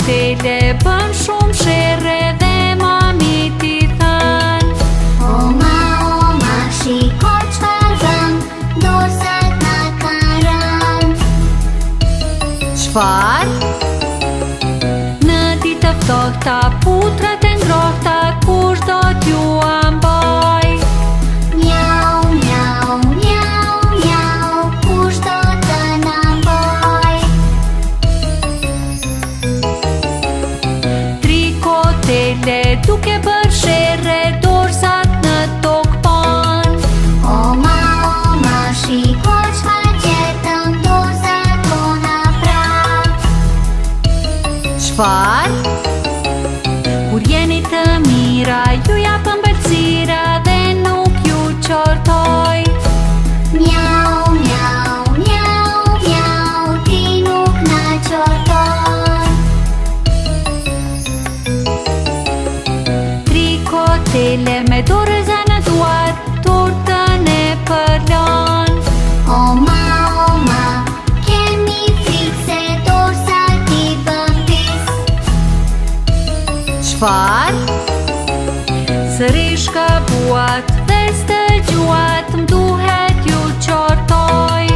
kotele bën shumë shere dhe mami ti than: Oma, oma, shiko çfarë vëm, dorëzat na kanë rënë. Çfarë? Në ditë ftohta putrat e ngrohta kush do t'ju ambaj? Mjau, mjau, mjau, mjau, kush do të na mbaj? Tri kotele duke bërë shere dorëzat në tokë pan. Oma, oma, shiko çfarë gjetëm, dorëzat tona prap. Çfarë? Kur jeni të mira, ju japën vërcira dhe nuk ju qortoj. Mjau, mjau, mjau, mjau, ti nuk na qorton. Tri kotele me dorëza në duart, tortën e përlan. Oma, oma, kemi frikë se dorëzat i bën pis. Çfarë? Sërish ka buat dhe s'të gjuat, m'duhet ju qortoj.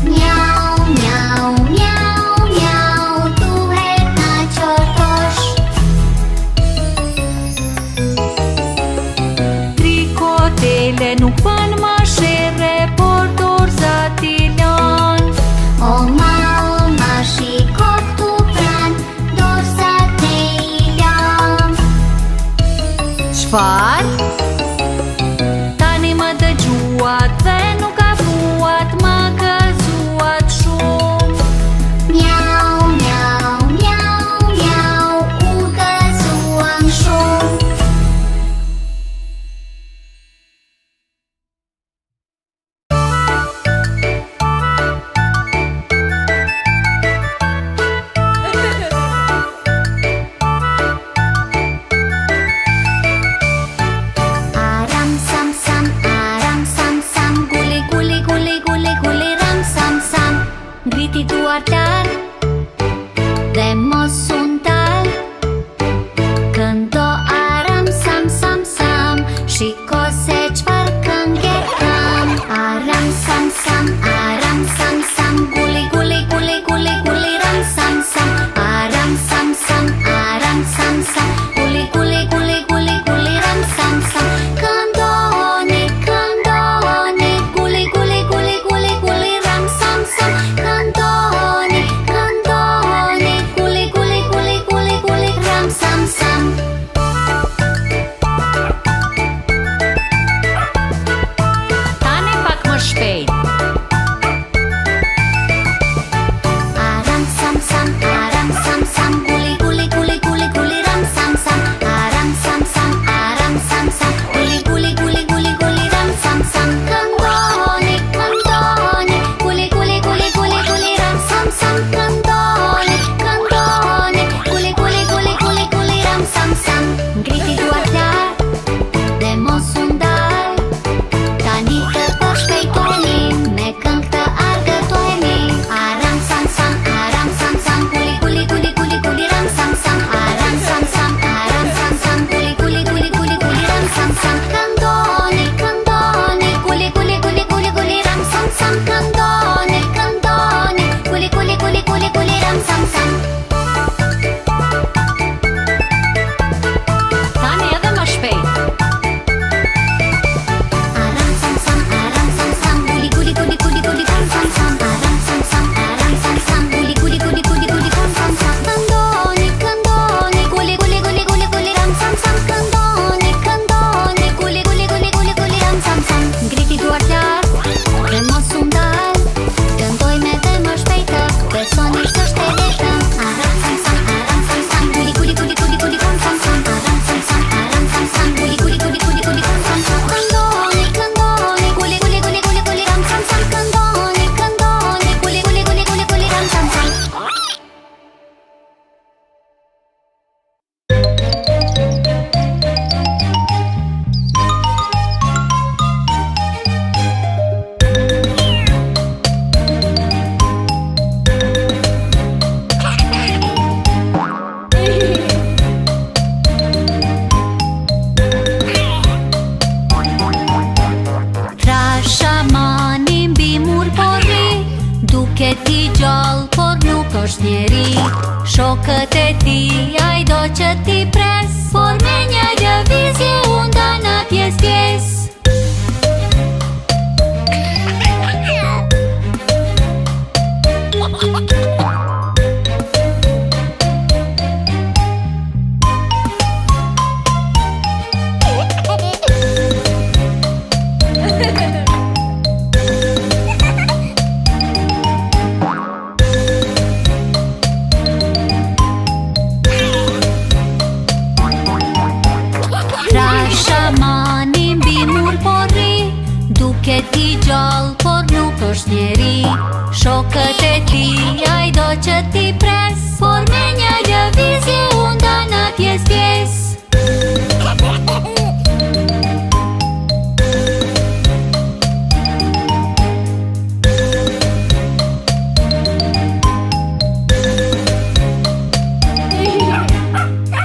Mjau, mjau, mjau, mjau, duhet na qortosh. Tri kotele nuk bën më shere, por dorëzat i lan. Oma, oma, shiko këtu pran, dorëzat ne i lam. Çfarë? Tani më dëgjuat dhe nuk gabuat, më gëzuat shumë. Mjau, mjau, mjau, mjau, u gëzuam shumë. Aram sam sam, guli guli guli guli guli ram sam sam. Ngriti duart lart dhe mos u ndal. Këndo aram sam sam sam, shiko se çfarë këngë kam. Aram sam sam, guli guli guli guli guli ram sam sam. Aram sam sam, guli guli guli guli guli ram sam sam. Këndoni, këndoni, guli guli guli guli guli ram sam sam. Këndoni, këndoni, guli guli Shokët e ti ai do që ti pres, por me një lëvizje unë do në pjesë. Shamani mbi mur porri, duket I gjallë por nuk është njeri. Shokët e ti ai do që ti pres, por me një lëvizje unë do në pjesë.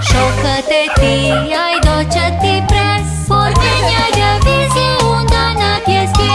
Shokët e ti ai do që ti pres, por me një lëvizje unë do në pjesë.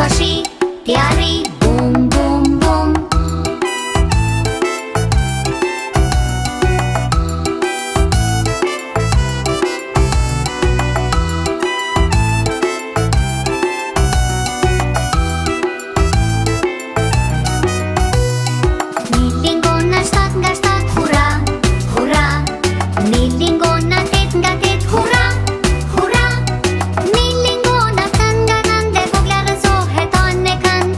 ka shi, ti arri, bum, bum, bum. Një lingon nga 7 nga 7, hurra, hurra. Një lingon nga 8 nga 8, hurra, hurra. Një lingon nga 9 nga 9, dhe vogla rëzohet anë e kanë.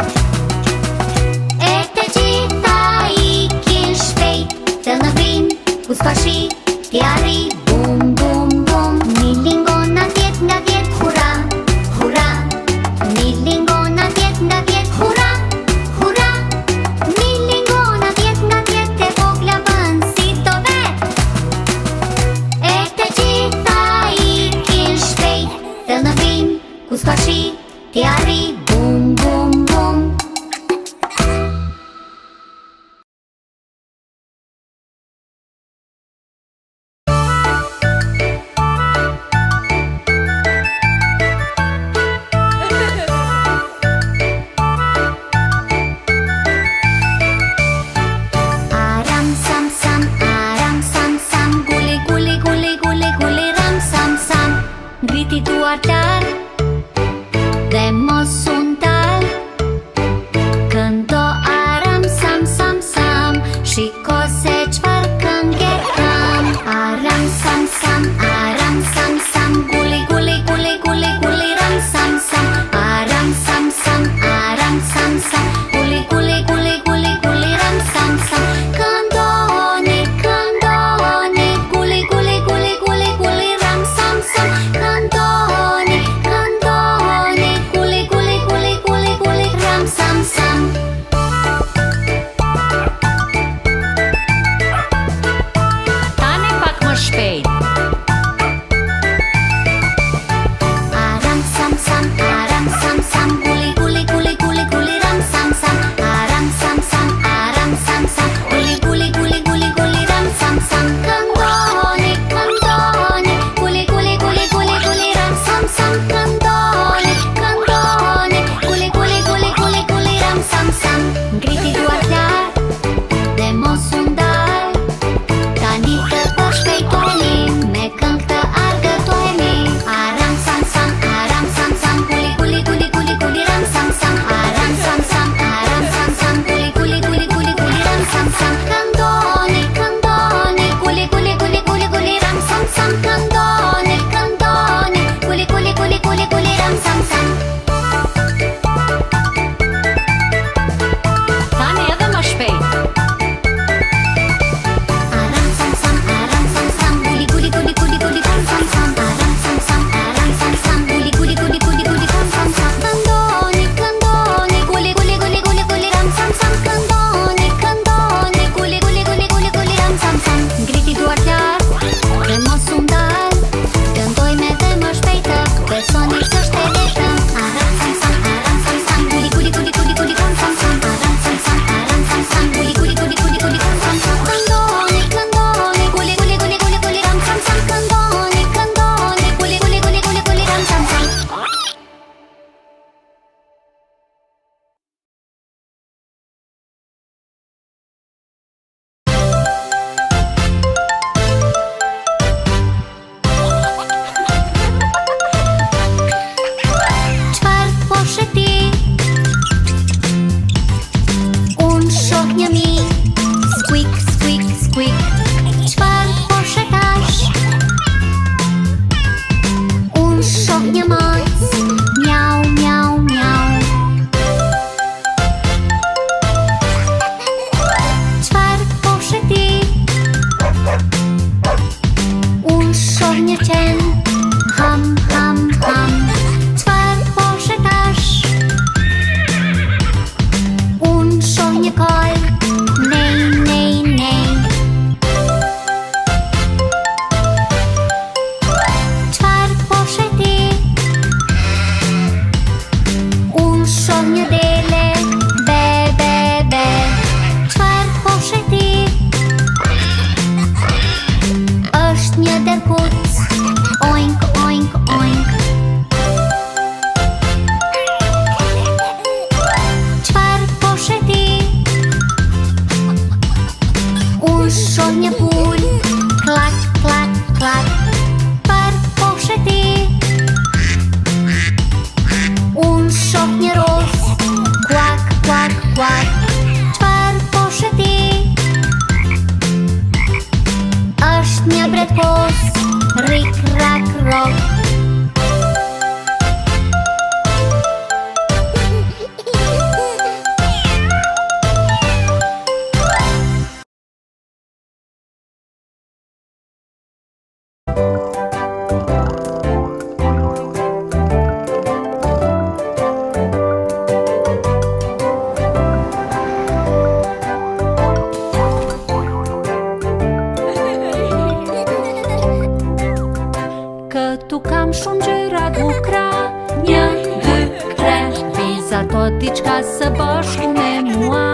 diçka së bashku me mua.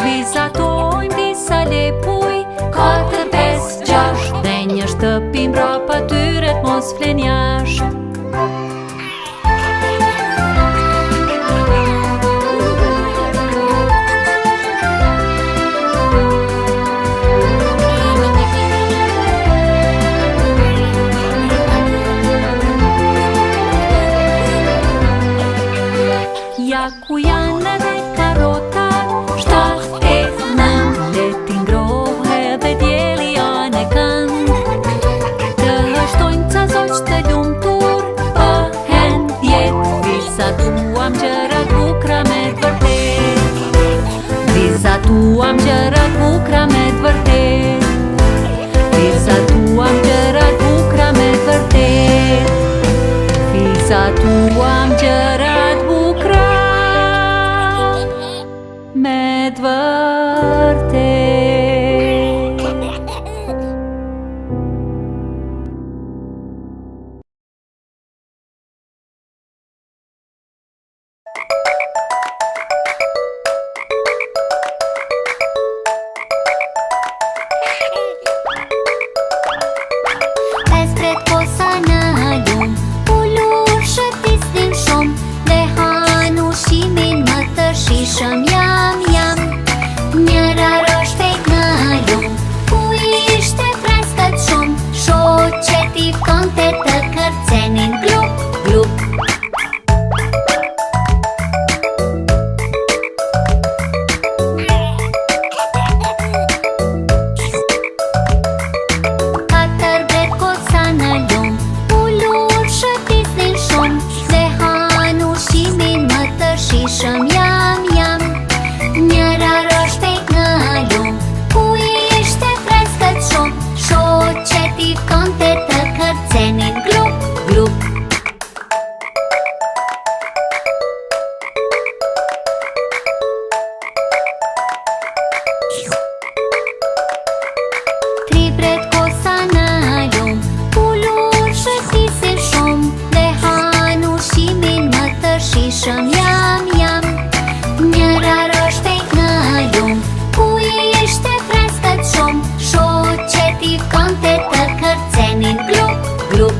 Vizatojmë disa lepuj, 4, 5, 6, dhe një shtëpi mbrapa tyre mos flen jashtë. Ja ku janë edhe karota, 7, 8, 9, le t'i ngrohe dhe djeli janë e kënd. Të hështojnë ca zoq të lumtur, bëhen 10, vizatuam gjërat bukra me t'vërtet. Vizatuam gjërat bukra me t'vërtet. Vizatuam gjërat bukra me t'vërtet. Vizatuam gjërat bukra me t'vërtet. Pespret kosa në lum, ulur shëtisnin shumë, dhe han ushimin më të shishëm. Jam, jam, njëra rosh fejt në lum, ku ishte freskët shumë, shoqet i fkonte të kërcenin glup, glup. Katër bret kosa në lum, ulur shëtisnin shumë, dhe han ushimin më të shishëm. Jam, jam, njëra rosh fejt në lum, ku ishte freskët shumë, shoqet i fkonte të kërcenin glup, glup. Tri bret kosa në lum, ulur shëtisin shumë, dhe han ushimin më të shishëm. Jam, jam, njëra rosh fejt në lum, ku ishte freskët shumë, shoqet i fkonte të kërcenin glup, glup.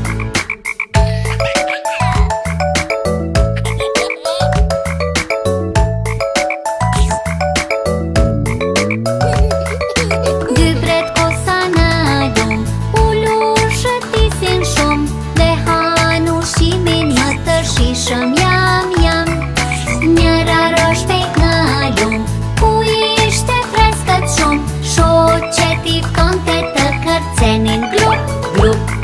Dy bret kosa në lum, ulur shëtisin shumë, dhe han ushimin më të shishëm. Jam, jam, njëra rosh fejt në lum, ku ishte freskët shumë, shoqet i fkonte të kërcenin glup, glup.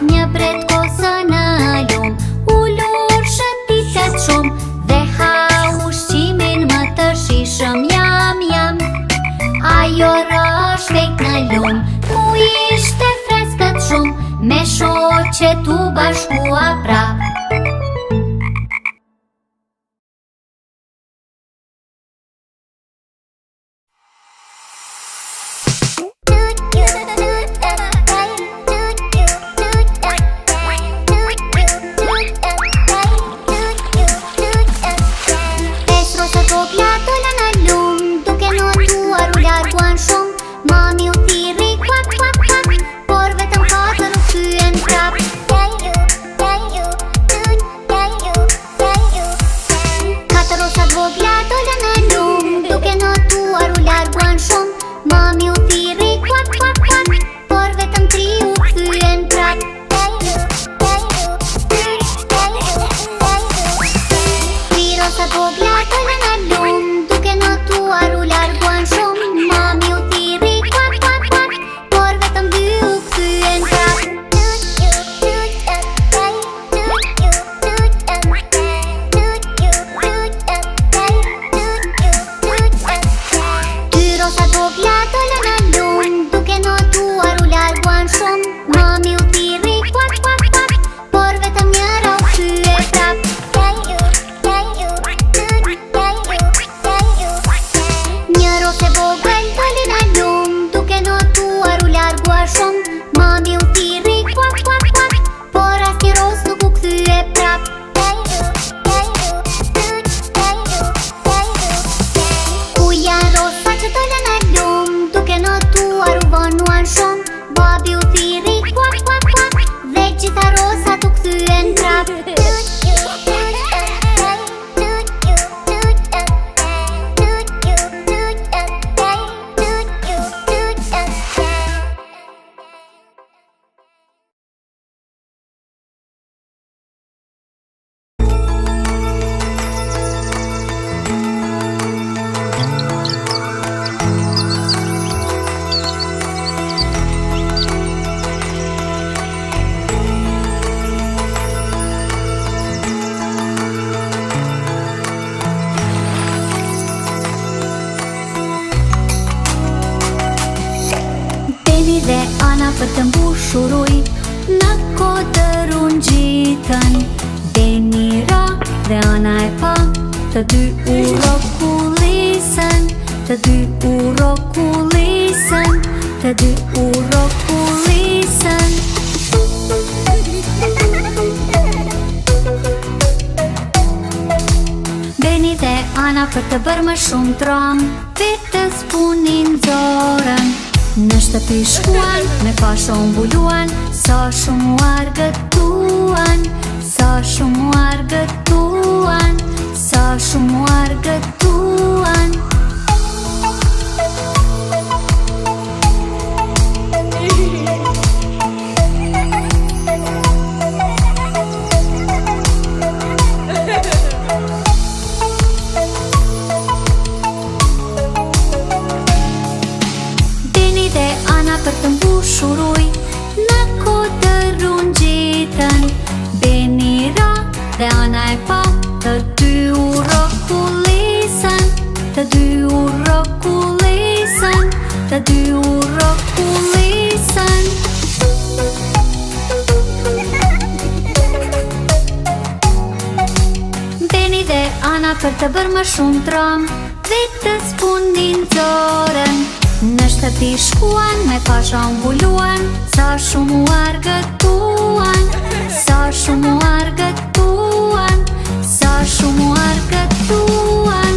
Një bret kosa në lum, ulur shëtiset shumë, dhe ha ushqimin më të shishëm. Jam, jam, ajo rosh fejt në lum, ku ishte freskët shumë, me shoqet u bashkua prap. Pesë rosa kopla dola në lum, duke notuar u larguan shumë. Mami u thirri, kuak, kuak, kuak, por vetëm 4 u kthyen prap. mbushuruj, në kodër unë gjitën. Beni ra dhe ana e pa, të dy u rokulisën, të dy u rokulisën, të dy u rokulisën. Beni dhe ana për të bërë më shumë tram, vetës punin zorën. Në shtëpi shkuan, me fasho mbuluan, sa shumë u argëtuan, sa shumë u argëtuan, sa shumë u argëtuan. Për të mbushuruj, në kodër unë gjitën. Beni ra dhe ana e pa, të dy u rokulisën, të dy u rokulisën, të dy u rokulisën. Beni dhe ana për të bërë më shumë tram, vetës punin zorën. Në shtëpi shkuan, me fasha mbuluan, sa shumë u argëtuan, sa shumë u argëtuan, sa shumë u argëtuan.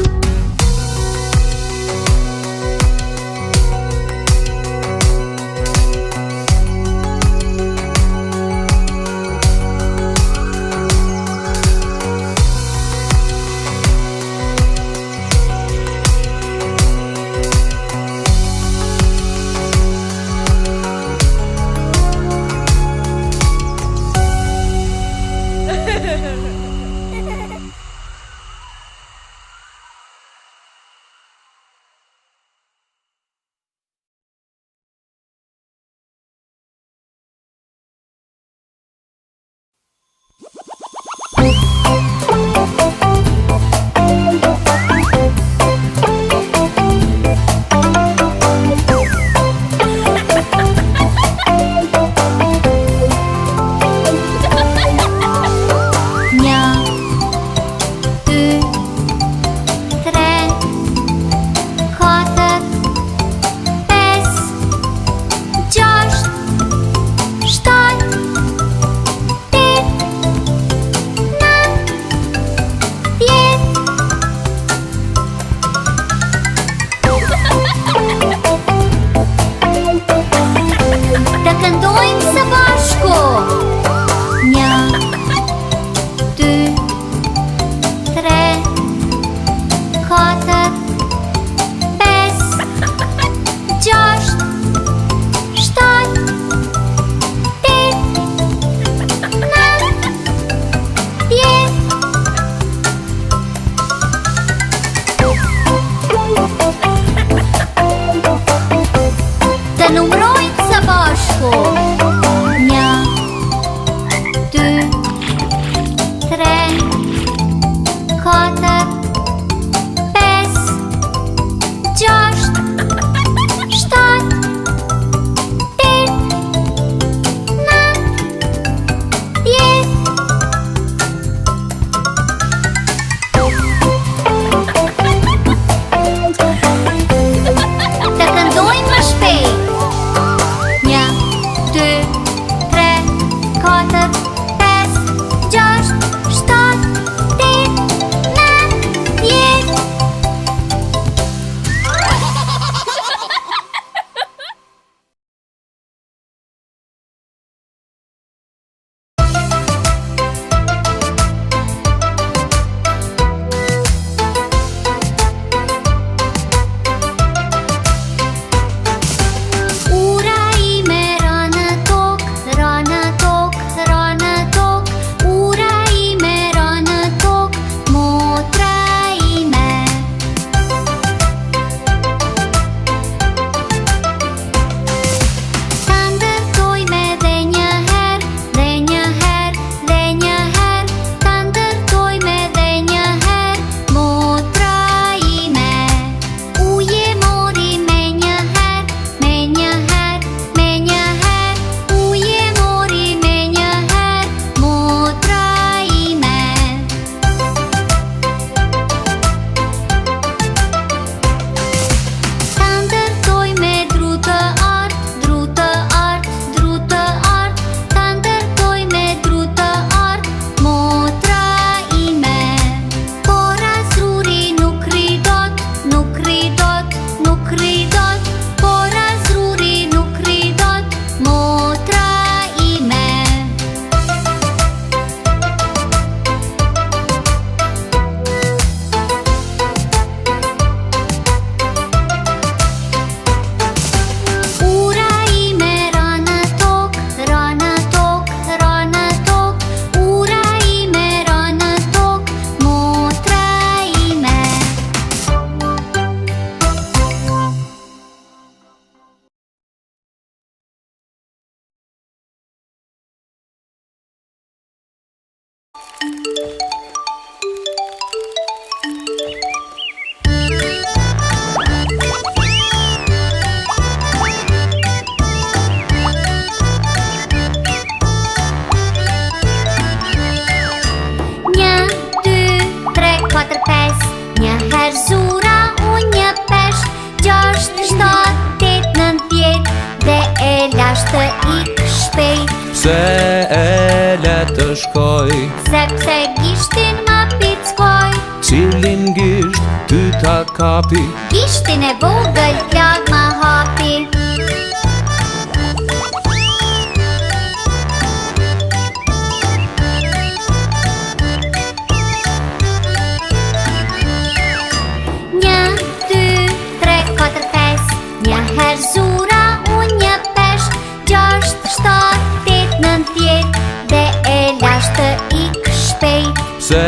sepse gishtin ma pickoj. Cilin gisht ty ta kapi? Gishtin e vogël plag ma hapi. Një, dy, tre, katër, pesë. Një her zura, unë një pesh. 6, 7, 8, 9, 10. Dhe e lashtë ik shpejt. Se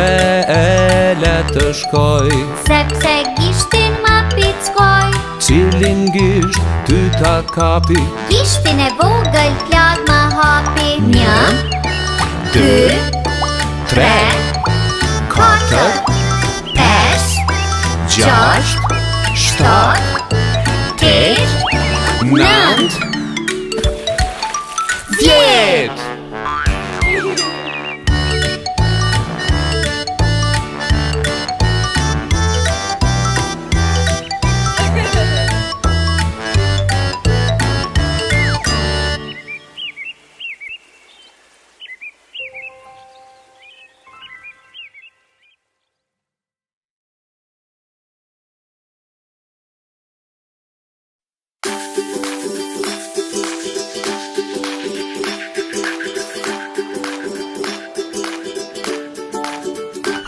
e le të shkoj? Sepse gishtin ma pickoj. Cilin gisht ty ta kapi? Gishtin e vogël plag ma hapi. Një, dy, tre, katër, pesë, 6, 7, 8, 9, 10.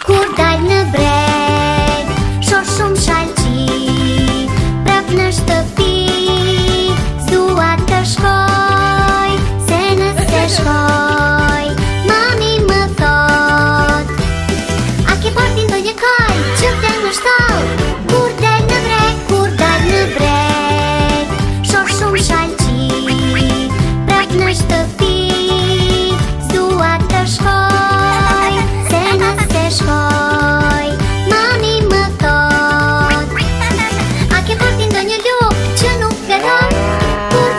Kur dal në breg, shoh shumë shalqi. Prap në shtëpi, s'dua të shkoj. Se nëse shkoj, mami më thot: a ke parti ndonjë kaj që vlen në shtall? Kur dal në breg, shoh shumë shalqi. Prap në shtëpi, s'dua të shkoj. Se nëse shkoj, mami më thot: a ke parti ndonjë lop që nuk gëton? Kur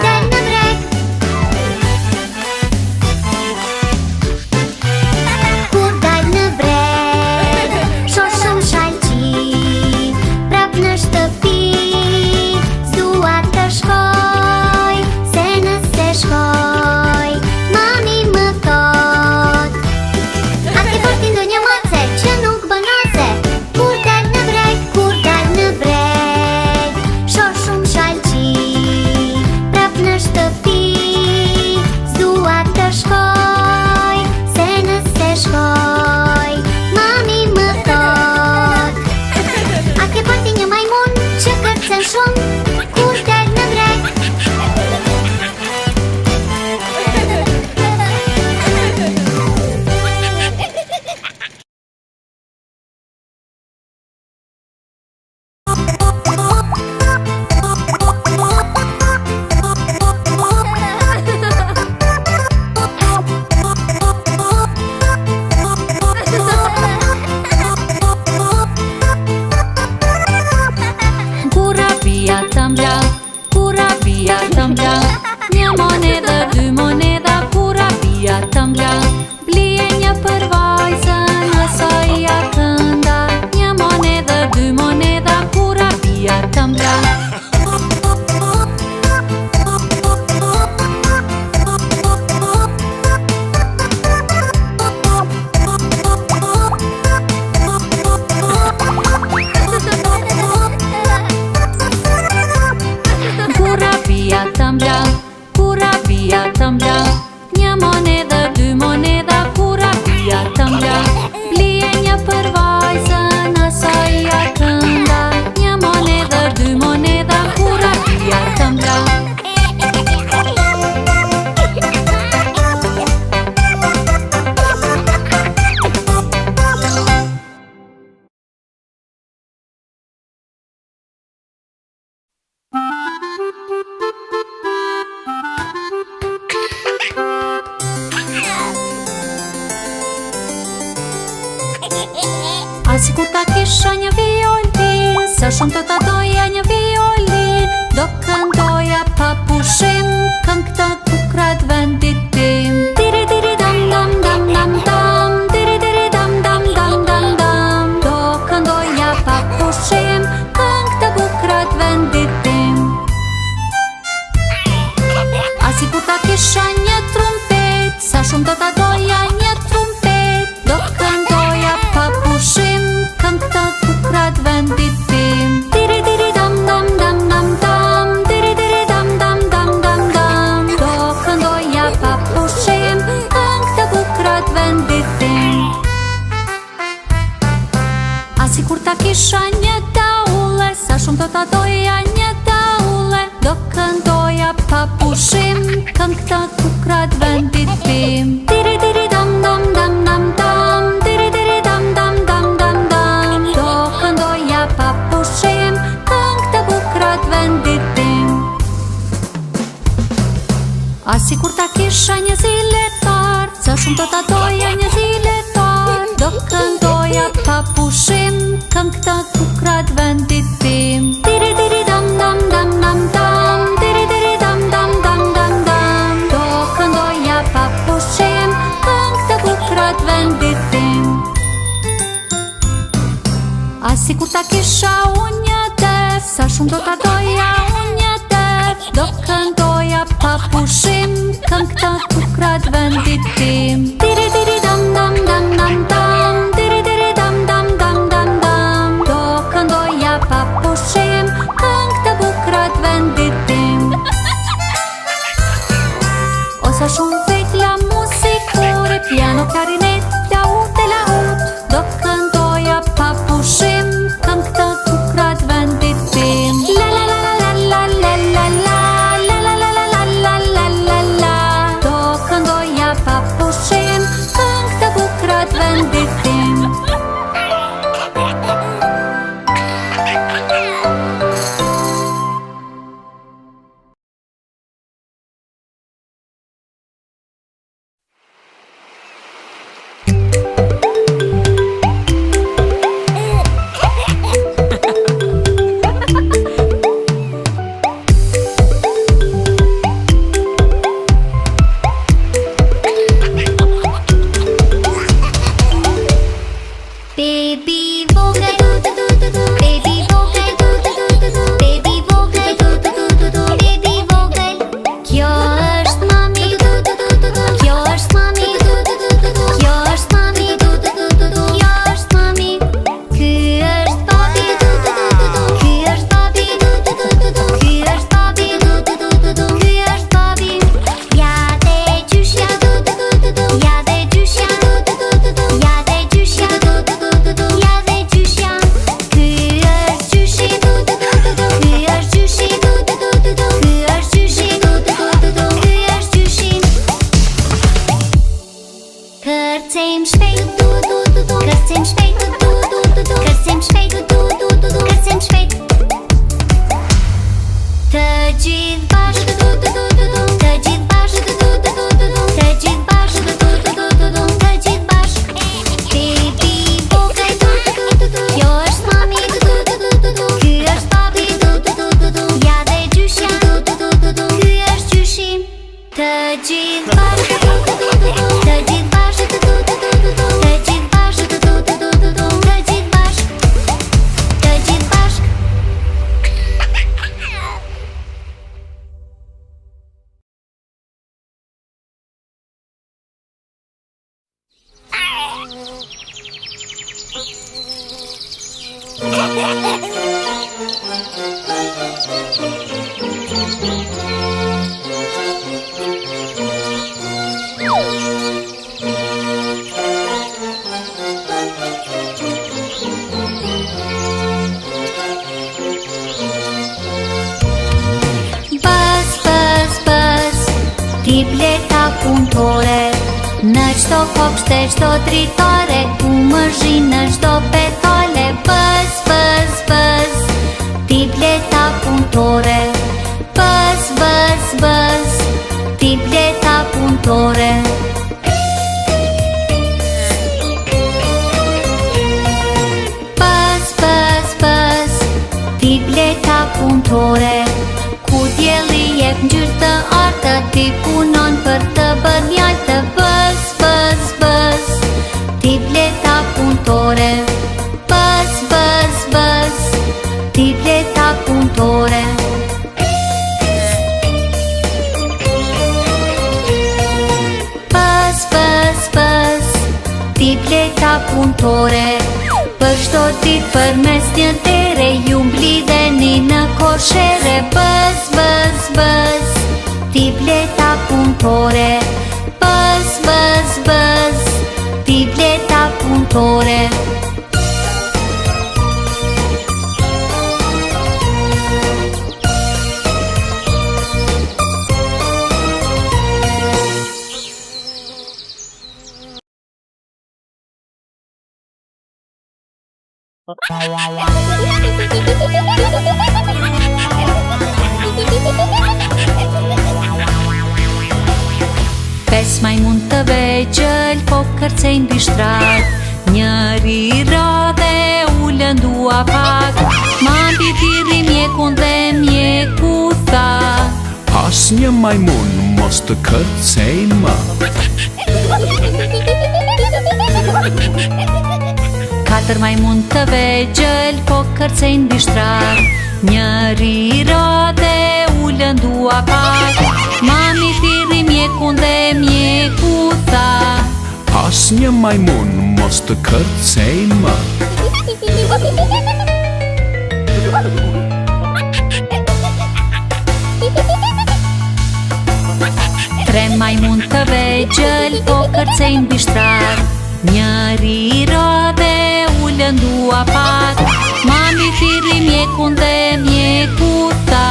del në breg, shoh shumë shalqi. Prap në shtëpi, s'dua të shkoj. Se nëse shkoj, mami më thot: a ke parti ndonjë mace që nuk bën aze? Kur dal në breg, shoh shumë shalqi. Prap në shtëpi, s'dua të shkoj. Se nëse shkoj, mami më thot: a ke parti një majmun që kërcen shumë? Kur dal në breg, Kura via tambla, një monedë, dy monedha, kura via tambla. Blije një për vajzën, asaj ja kënda. Një monedë, dy monedha, kura via tambla. Kura via tambla, një monedë, dy monedha, kura via tambla. Blije një për vajzën, asaj ja kënda. Një monedë, dy monedha, kura via tambla. Asi kur ta kisha një violin, sa shumë të ta doja një violin. Do këndoja pa pushim, këngë të bukrat vendit tim. Tiri tiri dam dam dam dam dam, tiri tiri dam dam dam dam dam. Do këndoja pa pushim, këngë të bukrat vendit tim. Asi kur ta kisha një trumpet, sa shumë do ta doja një trumpet. Do Kur ta kisha një daule, sa shumë do ta doja një daule. Do këndoja pa pushim, këngë të kukrat vendit tim. Tiri tiri dam dam dam dam dam, tiri tiri dam dam dam dam dam. Do këndoja pa pushim, këngë të kukrat vendit tim. Asi kur ta kisha një ziletar, sa shumë do ta doja një ziletar. Do këndoja pa pushim, këngë të kukrat vendit tim. Tiri tiri dam dam dam dam dam, tiri tiri dam dam dam dam dam. Do këndoja pa pushim, këngë të kukrat vendit tim. Asi kur ta kisha unë një dev, sa shumë do ta doja unë një dev. Do këndoja pa pushim, këngë të kukrat vendit tim. Tiri tiri dam dam dam dam dam, tiri tiri dam dam dam dam dam. Do këndoja pa pushim, këngë të kukrat vendit tim. O sa shumë vet la muzikore, piano, klarinet, laut e laut. Do këndoja pa pushim, këngë të kukrat vendit tim. La la la la la la la la, la la la la la la la la la. Do këndoja pa pushim, këngë të kukrat vendit tim. Baby vogël, baby vogël, baby vogël, baby vogël. Kjo është mami, kjo është mami, kjo është mami, kjo është mami. Ky është papi, ky është papi, ky është papi, ky është papi. Ja dhe gjyshja, ja dhe gjyshja, ja dhe gjyshja. Ja dhe gjyshja, ky është gjyshi, ky është gjyshi, ky është gjyshi, ky është gjyshi. Kërcejm shpejt, kërcejm shpejt, kërcejm shpejt, kërcejm shpejt. Të gjithë bashkë, të gjithë bashkë, të gjithë bashkë, të gjithë bashkë. Baby vogël, kjo është mami, ky është papi. Ja dhe gjyshja, ky është gjyshi. Të gjithë bashkë, të gjithë bashkë, të gjithë bashkë, të gjithë bashkë, të gjithë bashkë. Bës, bës, bës, ti bleta punëtore. Në çdo kopshte, çdo dritare, ku më zhinë në çdo petale. Bës, bës, bës, ti bleta punëtore. Bës, bës, bës, ti bleta punëtore. Bës, bës, bës, ti bleta punëtore. Ku dielli jep ngjyrë të artë, ti punon për të bërë mjaltë. Bës, bës, bës, ti bleta punëtore. Bës, bës, bës, ti bleta punëtore. Bës, bës, bës, ti bleta punëtore. Për çdo ditë përmes një tere, ju mblidheni në koshere. Bës, bës, bës, ti bleta punëtore. Bës, bës, bës, ti bleta punëtore. Pes majmun të vegjël po kërcejnë mbi shtrat. Njëri ra dhe u lëndua pak. Mami thirri mjekun dhe mjeku tha: Asnjë majmun mos të kërcej më. Katër majmun të vegjël po kërcejnë mbi shtrat. Njëri ra dhe u lëndua pak. Mami thirri mjekun dhe mjeku tha: Asnjë majmun mos të kërcej më. Tre majmun të vegjël po kërcejnë mbi shtrat. Njëri ra dhe u lëndua pak. Mami thirri mjekun dhe mjeku tha: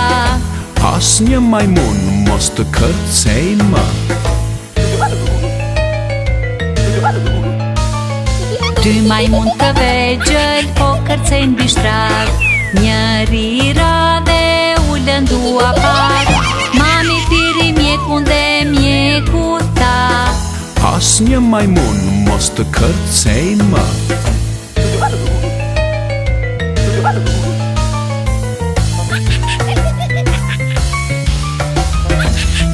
Asnjë majmun mos të kërcej më. Dy majmun të vegjël po kërcejnë mbi shtrat. Njëri ra dhe u lëndua pak. Mami thirri mjekun dhe mjeku tha: Asnjë majmun mos të kërcej më.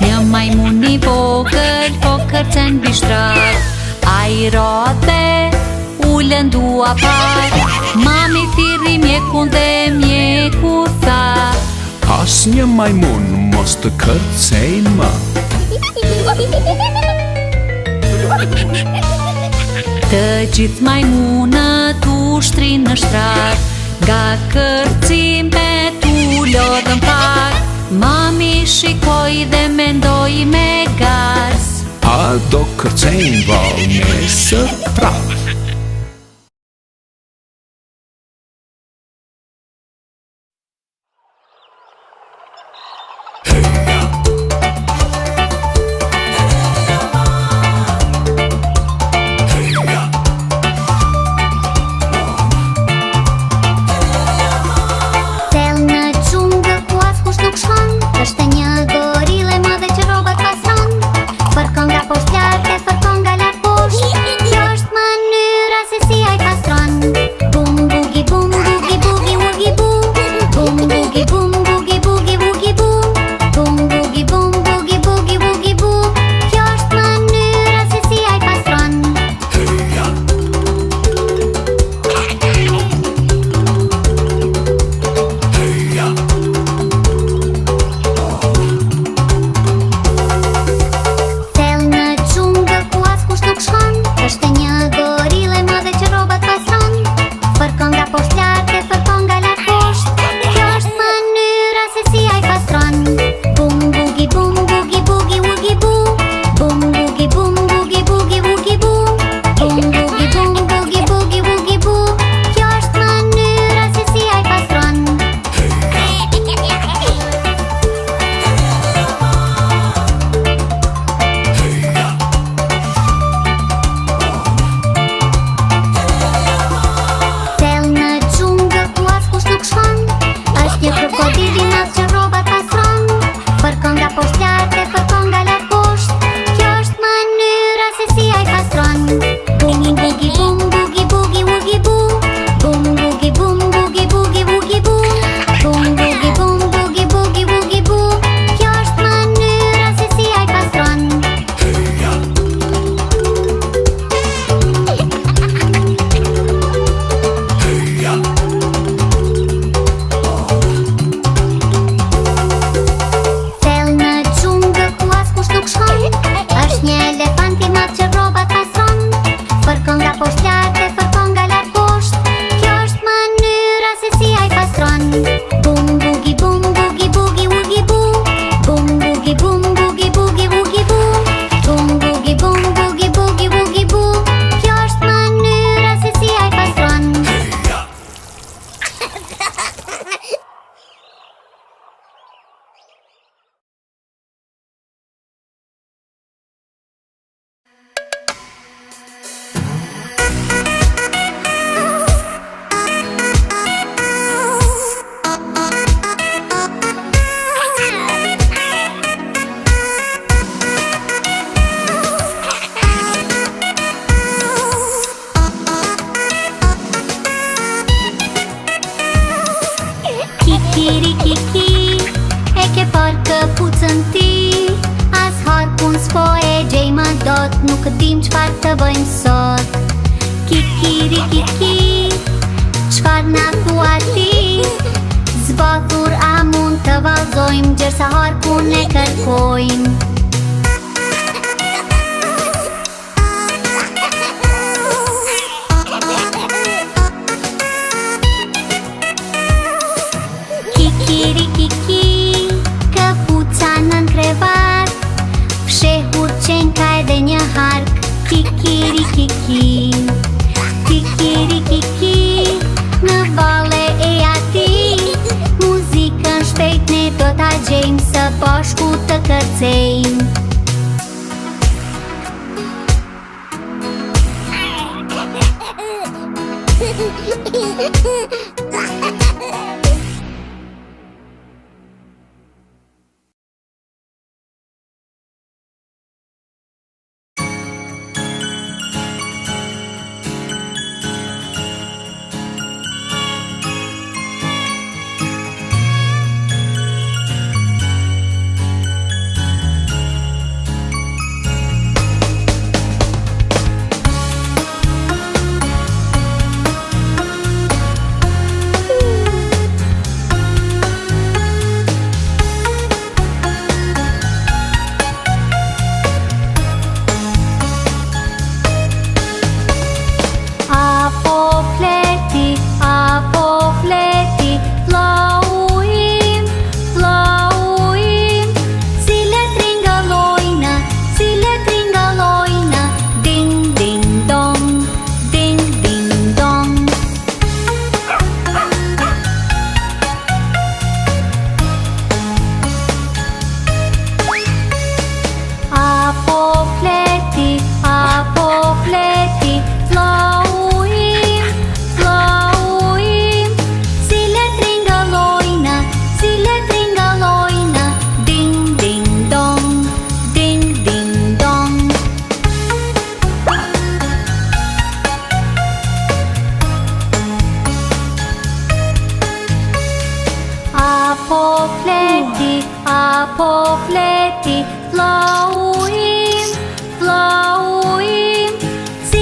Një majmun I vogël po kërcen mbi shtrat. Ai ra dhe u lëndua pak. Mami thirri mjekun dhe mjeku tha: Asnjë majmun mos të kërcej më. Të gjithë majmunët u shtrinë në shtrat. Nga kërcimet u lodhën pak. Mami shikoi dhe mendoi me gas: A do kërcejnë val nesër prap. Thell në xhungël ku askush nuk shkon, është një gorilë e madhe që rrobat pastron. Fërkon nga poshtë lart e fërkon nga lart poshtë. Kjo është mënyra nuk dim çfarë të bëjmë sot. Kikiri kiki, çfarë na thua ti? Zbathur a mund të vallëzojmë, gjersa harkun e kërkojmë. Kikiri kiki, këpuca nën krevat, fshehur qenka edhe një hark. Kikiri kiki, kikiri kiki, në valle e ati, muzikën shpejt ne do ta gjejmë, së bashku të kërcejmë. Po fleti, flauim, flauim, si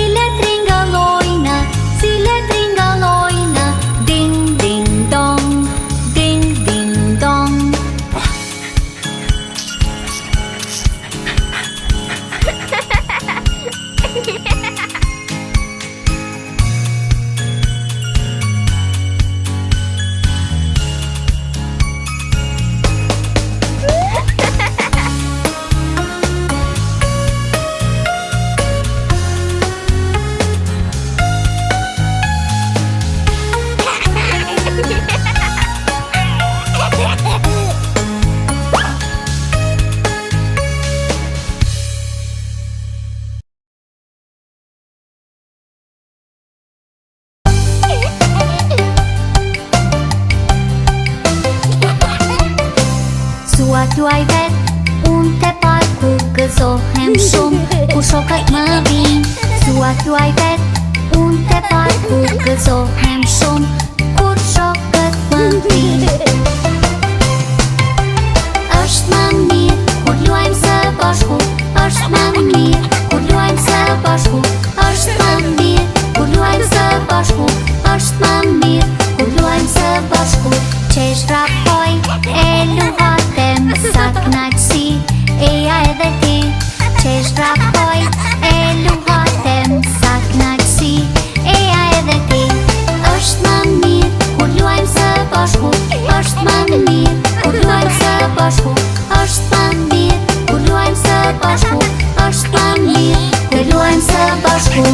le tringallojna, ding ding dong, ding ding dong. Suat luaj vet, unë te parku gëzohem shumë, kur shokët më vinë. Suat luaj vet, unë te parku gëzohem shumë, kur shokët më vinë. Është më mirë kur luajmë së bashku, është më mirë kur luajmë së bashku, është më mirë kur luajmë së bashku, është më mirë kur luajmë së bashku. Qesh vrapoj e luhatem, sa knaqësi eja edhe ti. Qesh vrapoj e luhatem, sa knaqësi eja edhe ti. Është më mirë kur luajmë së bashku, është më mirë kur luajmë së bashku, është më mirë kur luajmë së bashku, është më mirë kur luajmë së bashku.